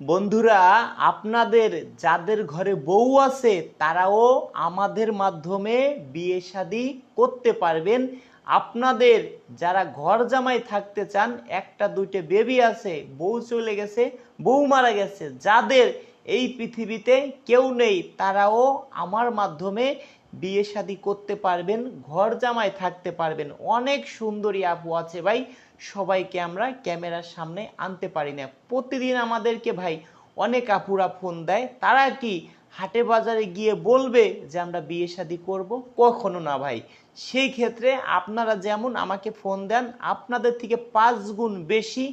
বন্ধুরা, আপনাদের যাদের ঘরে বউ আছে তারাও আমাদের মাধ্যমে বিয়ে শাদী করতে পারবেন। আপনাদের যারা ঘর জামাই থাকতে চান, একটা দুইটা বেবি আছে, বউ চলে গেছে, বউ মারা গেছে, যাদের এই পৃথিবীতে কেউ নেই, তারাও আমার মাধ্যমে বিয়ে শাদী করতে পারবেন, ঘর জামাই থাকতে পারবেন। অনেক সুন্দরী আপু আছে ভাই, সবাইকে আমরা ক্যামেরার সামনে আনতে পারি না। প্রতিদিন আমাদেরকে ভাই অনেক আপুরা ফোন দেয়, তারা কি হাটে বাজারে গিয়ে বলবে যে আমরা বিয়ে শাদী করব? কখনো না ভাই। সেই ক্ষেত্রে আপনারা যেমন আমাকে ফোন দেন, আপনাদের থেকে 5 গুণ বেশি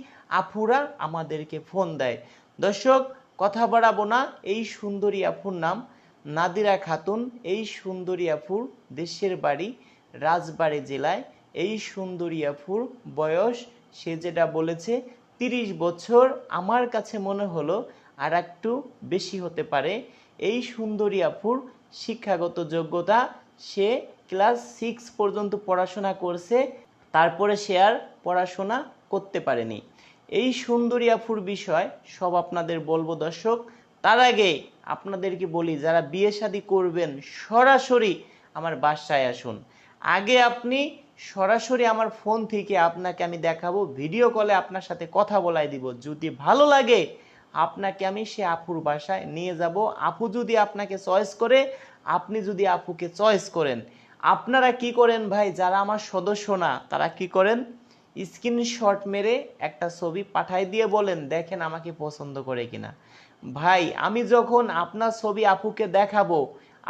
আপুরা আমাদেরকে ফোন দেয়। দর্শক, কথা বাড়াবো না। এই সুন্দরী আপুর নাম নাদিরা খাতুন। এই সুন্দরী আপুর দেশের বাড়ি রাজবাড়ী জেলায়। এই সুন্দরী আপুর বয়স, সে যেটা বলেছে 30 বছর, আমার কাছে মনে হলো আর একটু বেশি হতে পারে। এই সুন্দরী আপুর শিক্ষাগত যোগ্যতা, সে ক্লাস 6 পর্যন্ত পড়াশোনা করছে, তারপরে সে আর পড়াশোনা করতে পারেনি। এই সুন্দরী আপুর বিষয় সব আপনাদের বলবো দর্শক। তার আগে আপনাদেরকে বলি, যারা বিয়ে শাদী করবেন সরাসরি আমার বাসায় আসুন। আগে আপনি সরাসরি আমার ফোন থেকে আপনাকে আমি দেখাবো, ভিডিও কলে আপনার সাথে কথা বলাই দিব। যদি ভালো লাগে আপনাকে আমি সে আপুর বাসায় নিয়ে যাব। আপু যদি আপনাকে চয়েস করে, আপনি যদি আপুকে চয়েস করেন, আপনারা কি করেন ভাই, যারা আমার সদস্য না তারা কি করেন, স্ক্রিনশট মেরে একটা ছবি পাঠাই দিয়ে বলেন দেখেন আমাকে পছন্দ করে কিনা। ভাই আমি যখন আপনার ছবি আপুকে দেখাবো,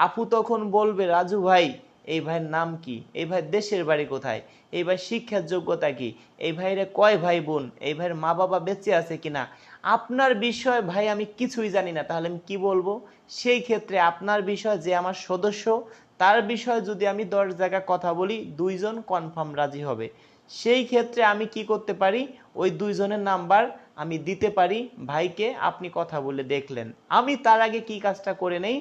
আপু তখন বলবে রাজু ভাই এই ভাইয়ের নাম কি, এই ভাইয়ের দেশের বাড়ি কোথায়, এই ভাই শিক্ষার যোগ্যতা কি, এই ভাইরে কয় ভাই বোন, এই ভাইয়ের মা বাবা বেঁচে আছে কিনা। আপনার বিষয় ভাই আমি কিছুই জানি না, তাহলে আমি কি বলবো? সেই ক্ষেত্রে আপনার বিষয়, যে আমার সদস্য, তার বিষয়ে যদি আমি 10 জায়গা কথা বলি, 2 জন কনফার্ম রাজি হবে। সেই ক্ষেত্রে আমি কি করতে পারি, ওই 2 জনের নাম্বার আমি দিতে পারি ভাইকে, আপনি কথা বলে দেখলেন। আমি তার আগে কি কাজটা করে নেই,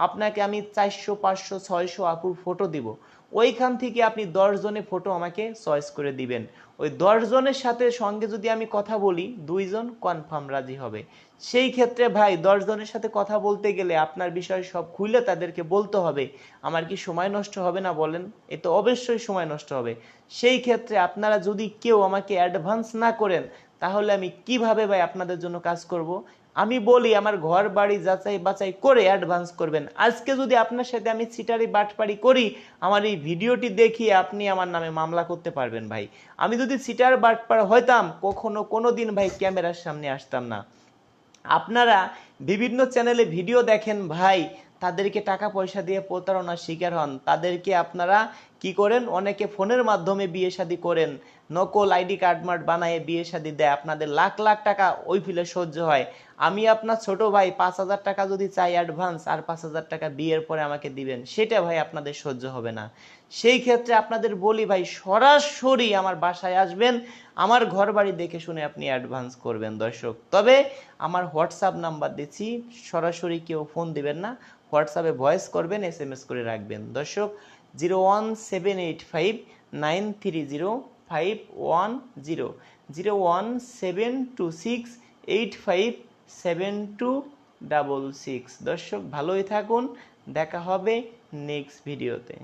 আপনাকে আমি 400 500 600 আপুর ফটো দিব, ওইখান থেকে আপনি 10 জনের ফটো আমাকে চয়েস করে দিবেন। ওই 10 জনের সাথে সঙ্গে যদি আমি কথা বলি, 2 জন কনফার্ম রাজি হবে। সেই ক্ষেত্রে ভাই 10 জনের সাথে কথা বলতে গেলে আপনার বিষয় সব খুলে তাদেরকে বলতে হবে। আমার কি সময় নষ্ট হবে না বলেন? এ তো অবশ্যই সময় নষ্ট হবে। সেই ক্ষেত্রে আপনারা যদি কেউ আমাকে অ্যাডভান্স না করেন, তাহলে আমি কিভাবে ভাই আপনাদের জন্য কাজ করব? আমি বলি আমার ঘর বাড়ি যাচাই বাছাই করে অ্যাডভান্স করবেন। আজকে যদি আপনার সাথে আমি চিটারি বাটপারি করি, আমার এই ভিডিওটি দেখিয়ে আপনি আমার নামে মামলা করতে পারবেন ভাই। আমি যদি চিটার বাটপার হইতাম, কখনো কোনো দিন ভাই ক্যামেরার সামনে আসতাম না। আপনারা বিভিন্ন চ্যানেলে ভিডিও দেখেন ভাই, তাদেরকে টাকা পয়সা দিয়ে প্রতারণার শিকার হন। তাদেরকে আপনারা কি করেন, অনেকে ফোনের মাধ্যমে বিয়ে শাদী করেন, নকল আইডি কার্ড মার্ড বানায় বিয়ে শাদী দেয়, আপনাদের লাখ লাখ টাকা ওই ফিলে সহ্য হয়। আমি আপনার ছোট ভাই 5,000 টাকা যদি চাই অ্যাডভান্স, আর 5,000 টাকা বিয়ের পরে আমাকে দিবেন, সেটা ভাই আপনাদের সহ্য হবে না। সেই ক্ষেত্রে আপনাদের বলি ভাই, সরাসরি আমার বাসায় আসবেন, আমার ঘর বাড়ি দেখে শুনে আপনি অ্যাডভান্স করবেন দর্শক। তবে আমার হোয়াটসঅ্যাপ নাম্বার দিচ্ছি, সরাসরি কেউ ফোন দিবেন না, হোয়াটসঅ্যাপে ভয়েস করবেন, SMS করে রাখবেন দর্শক। 01785930510, 01726857266। দর্শক ভালোই থাকুন, দেখা হবে নেক্সট ভিডিওতে।